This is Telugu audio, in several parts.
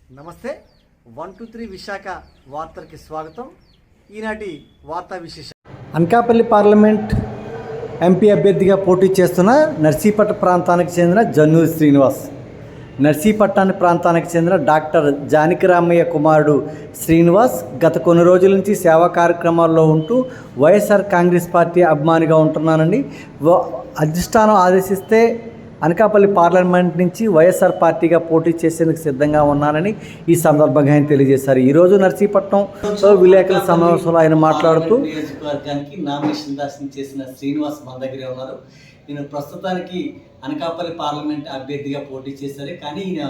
నమస్తే 123 విశాఖ వార్తలకి స్వాగతం. ఈనాటి వార్తా విశేషం. అనకాపల్లి పార్లమెంట్ ఎంపీ అభ్యర్థిగా పోటీ చేస్తున్న నర్సీపట్నం ప్రాంతానికి చెందిన జన్నూరి శ్రీనివాస్, నర్సీపట్నం ప్రాంతానికి చెందిన డాక్టర్ జానకిరామయ్య కుమారుడు శ్రీనివాస్ గత కొన్ని రోజుల నుంచి సేవా కార్యక్రమాల్లో ఉంటూ వైఎస్ఆర్ కాంగ్రెస్ పార్టీ అభిమానిగా ఉంటున్నానండి. అధిష్టానం ఆదేశిస్తే అనకాపల్లి పార్లమెంట్ నుంచి వైఎస్ఆర్ పార్టీగా పోటీ చేసేందుకు సిద్ధంగా ఉన్నానని ఈ సందర్భంగా ఆయన తెలియజేశారు. ఈరోజు నర్సీపట్నంలో విలేకరుల సమావేశంలో ఆయన మాట్లాడుతూ నియోజకవర్గానికి నామినేషన్ దాఖలు చేసిన శ్రీనివాస్ మన దగ్గరే ఉన్నారు. ఈయన ప్రస్తుతానికి అనకాపల్లి పార్లమెంట్ అభ్యర్థిగా పోటీ చేశారు. కానీ ఈయన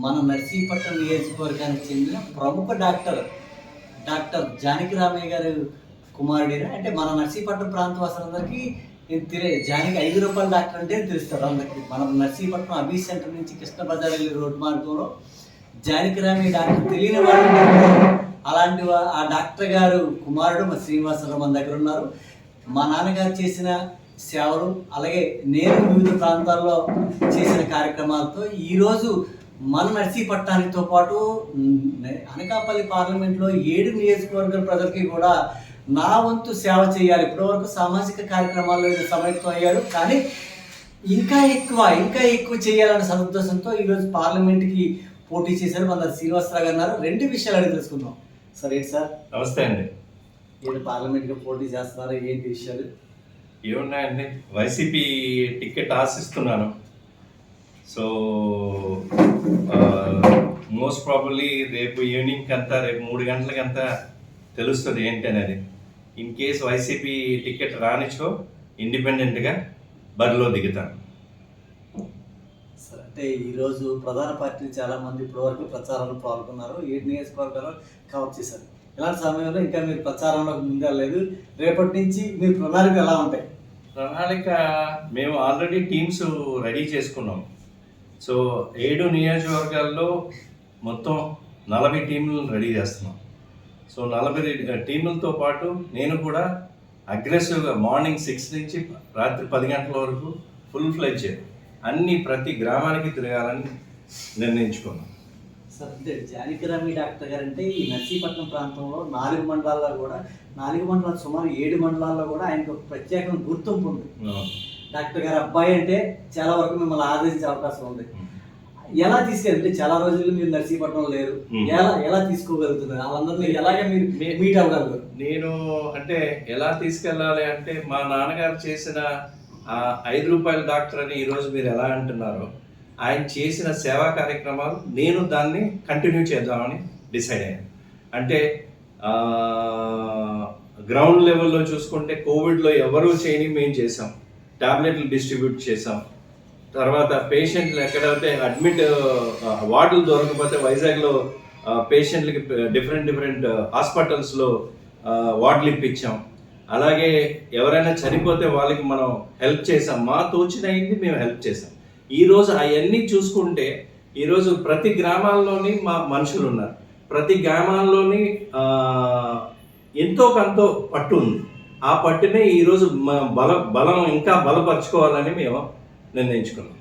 మన నర్సీపట్నం నియోజకవర్గానికి చెందిన ప్రముఖ డాక్టర్ జానకిరామయ్య గారు కుమారుడైన, అంటే మన నర్సీపట్నం ప్రాంత వాసులందరికీ జానికి ₹5 డాక్టర్ అంటే తెలుస్తారు అందరికి. మనం నర్సీపట్నం అబీ సెంటర్ నుంచి కృష్ణ బజార్ వెళ్ళే రోడ్డు మార్గంలో జానకిరామయ్య డాక్టర్ తెలియని వాళ్ళు అలాంటి ఆ డాక్టర్ గారు కుమారుడు మా శ్రీనివాసరావు మన దగ్గర ఉన్నారు. మా నాన్నగారు చేసిన సేవలు, అలాగే నేను వివిధ ప్రాంతాల్లో చేసిన కార్యక్రమాలతో ఈరోజు మన నర్సీపట్నానితో పాటు అనకాపల్లి పార్లమెంట్లో 7 నియోజకవర్గాల ప్రజలకి కూడా నా వంతు సేవ చేయాలి. ఇప్పటివరకు సామాజిక కార్యక్రమాల్లో సమైక్యం అయ్యాడు, కానీ ఇంకా ఎక్కువ చేయాలన్న సదుద్దేశంతో ఈరోజు పార్లమెంట్కి పోటీ చేశారు. మన శ్రీనివాసరావు గారు ఉన్నారు. 2 విషయాలు అడిగి తెలుసుకుందాం. సార్ ఏంటి సార్? నమస్తే అండి. ఏంటి పార్లమెంట్కి పోటీ చేస్తున్నారు, ఏంటి విషయాలు? ఏమున్నాయండి, వైసీపీ టికెట్ ఆశిస్తున్నాను. సో మోస్ట్ ప్రాబబ్లీ రేపు ఈవినింగ్ అంతా, రేపు 3 గంటలకంతా తెలుస్తుంది ఏంటి అనేది. ఇన్ కేస్ వైసీపీ టికెట్ రానిచో ఇండిపెండెంట్గా బరిలో దిగుతాను. సార్, అంటే ఈరోజు ప్రధాన పార్టీలు చాలామంది ఇప్పటివరకు ప్రచారంలో పాల్గొన్నారు, 7 నియోజకవర్గాలు కవర్ చేశారు. ఇలాంటి సమయంలో ఇంకా మీరు ప్రచారంలోకి ముందలేదు. రేపటి నుంచి మీ ప్రణాళిక ఎలా ఉంటాయి? ప్రణాళిక మేము ఆల్రెడీ టీమ్స్ రెడీ చేసుకున్నాం. సో 7 నియోజకవర్గాల్లో మొత్తం 40 టీంలను రెడీ చేస్తున్నాం. సో 40 టీములతో పాటు నేను కూడా అగ్రెసివ్గా మార్నింగ్ 6 నుంచి రాత్రి 10 గంటల వరకు ఫుల్ ఫ్లెడ్జ్ ప్రతి గ్రామానికి తిరగాలని నిర్ణయించుకున్నాం. సార్, అంటే జానకిరామయ్య డాక్టర్ గారు అంటే ఈ నర్సీపట్నం ప్రాంతంలో 4 మండలాల్లో కూడా 4 మండలాలు సుమారు 7 మండలాల్లో కూడా ఆయనకు ఒక ప్రత్యేకమైన గుర్తింపు ఉంది. డాక్టర్ గారు అబ్బాయి అంటే చాలా వరకు మిమ్మల్ని ఆదరించే అవకాశం ఉంది. ఎలా తీసుకెళ్తే చాలా రోజులు మీరు నర్సీపట్నం లేరు, ఎలా తీసుకోగలుగుతున్నారు? వాళ్ళందరినీ ఎలాగే మీరు మీట్ అవ్వగలరు? నేను అంటే ఎలా తీసుకెళ్ళాలి అంటే, మా నాన్నగారు చేసిన ₹5 డాక్టర్ అని ఈరోజు మీరు ఎలా అంటున్నారో, ఆయన చేసిన సేవా కార్యక్రమాలు నేను దాన్ని కంటిన్యూ చేద్దామని డిసైడ్ అయ్యాను. అంటే గ్రౌండ్ లెవెల్లో చూసుకుంటే కోవిడ్లో ఎవరూ చేయని మేము చేసాం. టాబ్లెట్లు డిస్ట్రిబ్యూట్ చేసాం. తర్వాత పేషెంట్లు ఎక్కడైతే అడ్మిట్ వార్డులు దొరకకపోతే వైజాగ్లో పేషెంట్లకి డిఫరెంట్ హాస్పిటల్స్లో వార్డులు ఇప్పించాం. అలాగే ఎవరైనా చనిపోతే వాళ్ళకి మనం హెల్ప్ చేసాం. మా తోచినది మేము హెల్ప్ చేసాం. ఈరోజు అవన్నీ చూసుకుంటే ఈరోజు ప్రతి గ్రామాల్లోని మా మనుషులు ఉన్నారు. ప్రతి గ్రామాల్లోని ఎంతో కొంత పట్టు ఉంది. ఆ పట్టునే ఈరోజు బలం ఇంకా బలపరుచుకోవాలని మేము నిర్ణయించుకున్నాం.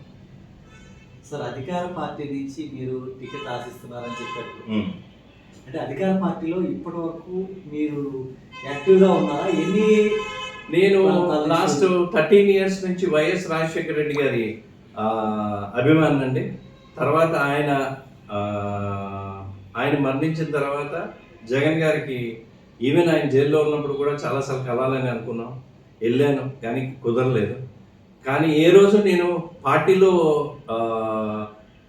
సార్, అధికార పార్టీ నుంచి మీరు టికెట్ ఆశిస్తున్నారని చెప్పారు. అంటే అధికార పార్టీలో ఇప్పటి వరకు మీరు యాక్టివ్గా ఉన్నారా? నేను లాస్ట్ 13 years నుంచి వైఎస్ రాజశేఖర రెడ్డి గారి అభిమానం అండి. తర్వాత ఆయన మరణించిన తర్వాత జగన్ గారికి ఈవెన్ ఆయన జైల్లో ఉన్నప్పుడు కూడా చాలాసార్లు కలాలని అనుకున్నాం, వెళ్ళాను, కానీ కుదరలేదు. కానీ ఏ రోజు నేను పార్టీలో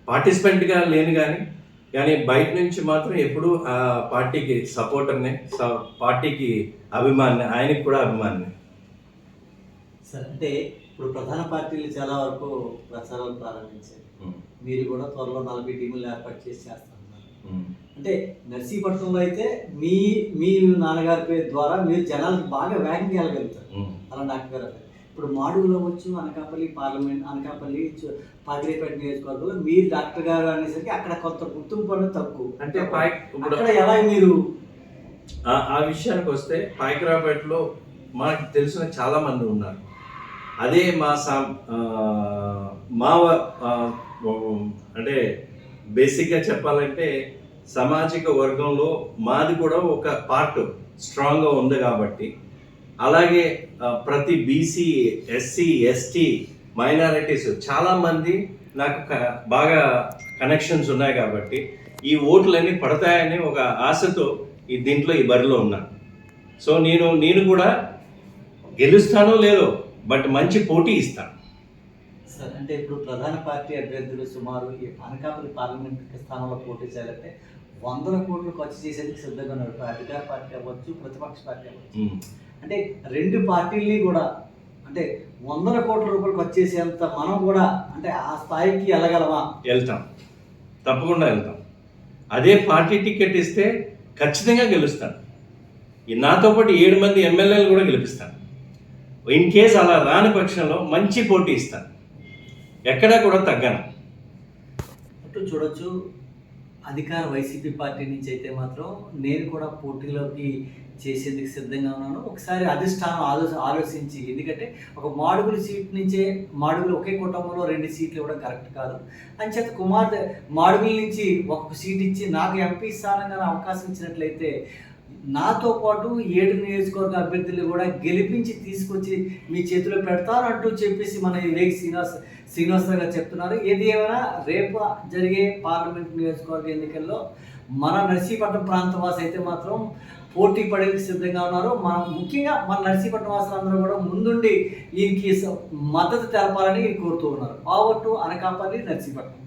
పార్టిసిపెంట్గా లేను, కానీ బయట నుంచి మాత్రం ఎప్పుడు ఆ పార్టీకి సపోర్టర్ని, పార్టీకి అభిమాని, ఆయనకి కూడా అభిమాని. సార్, అంటే ఇప్పుడు ప్రధాన పార్టీలు చాలా వరకు ప్రచారాలు ప్రారంభించారు. మీరు కూడా త్వరలో 40 టీములు ఏర్పాటు చేస్తున్నారు. అంటే నర్సీపట్నంలో అయితే మీ నాన్నగారి పేరు ద్వారా మీరు జనాలకు బాగా వేగంగా వెళ్ళగలుగుతారు. అలా డాక్టర్ గారు ఇప్పుడు మాడుగులో వచ్చు, అనకాపల్లి పార్లమెంట్, అనకాపల్లి పాగిరేపేట నియోజకవర్గంలో మీరు డాక్టర్ గారు అనేసరికి అక్కడ కొంత గుర్తింపు అనేది తక్కువ. అంటే అక్కడ ఎలా మీరు ఆ విషయానికి వస్తే, పాయకరాపేటలో మాకు తెలిసిన చాలా మంది ఉన్నారు. అదే మా అంటే బేసిక్గా చెప్పాలంటే సామాజిక వర్గంలో మాది కూడా ఒక పార్ట్ స్ట్రాంగ్గా ఉంది కాబట్టి, అలాగే ప్రతి బీసీ, ఎస్సీ, ఎస్టీ, మైనారిటీస్ చాలామంది నాకు బాగా కనెక్షన్స్ ఉన్నాయి కాబట్టి ఈ ఓట్లన్నీ పడతాయని ఒక ఆశతో దీంట్లో ఈ బరిలో ఉన్నాను. సో నేను కూడా గెలుస్తానో లేదో, బట్ మంచి పోటీ ఇస్తాను. సార్, అంటే ఇప్పుడు ప్రధాన పార్టీ అభ్యర్థులు సుమారు ఈ అనకాపల్లి పార్లమెంట్ స్థానంలో పోటీ చేయాలంటే 100 కోట్లు ఖర్చు చేసేందుకు సిద్ధంగా ఉన్నారు. అధికార పార్టీ అవ్వచ్చు, ప్రతిపక్ష పార్టీ అవ్వచ్చు. అంటే రెండు పార్టీల్ని కూడా అంటే 100 కోట్ల రూపాయలు ఖర్చు చేసేంత మనం కూడా అంటే ఆ స్థాయికి వెళ్ళగలమా? వెళ్తాం, తప్పకుండా వెళ్తాం. అదే పార్టీ టికెట్ ఇస్తే ఖచ్చితంగా గెలుస్తాను. నాతో పాటు 7 మంది ఎమ్మెల్యేలు కూడా గెలిపిస్తాను. ఇన్ కేస్ అలా రాని పక్షంలో మంచి పోటీ ఇస్తాను, ఎక్కడా కూడా తగ్గను. అటు చూడొచ్చు, అధికార వైసీపీ పార్టీ నుంచి అయితే మాత్రం నేను కూడా పోటీలోకి చేసేందుకు సిద్ధంగా ఉన్నాను. ఒకసారి అధిష్టానం ఆలోచించి, ఎందుకంటే ఒక మాడుగుల సీట్ నుంచే మాడుగులు ఒకే కుటుంబంలో 2 సీట్లు ఇవ్వడం కరెక్ట్ కాదు. అంచేత కుమార్తె మాడుగుల నుంచి ఒక సీట్ ఇచ్చి నాకు ఎంపీ స్థానంగా అవకాశం ఇచ్చినట్లయితే నాతో పాటు 7 నియోజకవర్గ అభ్యర్థులు కూడా గెలిపించి తీసుకొచ్చి మీ చేతిలో పెడతానంటూ చెప్పేసి మన వేగి శ్రీనివాసరావు గారు చెప్తున్నారు. ఏది ఏమైనా రేపు జరిగే పార్లమెంట్ నియోజకవర్గ ఎన్నికల్లో మన నర్సీపట్నం ప్రాంత వాసి అయితే మాత్రం పోటీ పడేందుకు సిద్ధంగా ఉన్నారు. ముఖ్యంగా మన నర్సీపట్నం వాసులందరూ కూడా ముందుండి ఈయనకి మద్దతు తెలపాలని కోరుతూ ఉన్నారు. పావట్టు అనకాపల్లి, నర్సీపట్నం.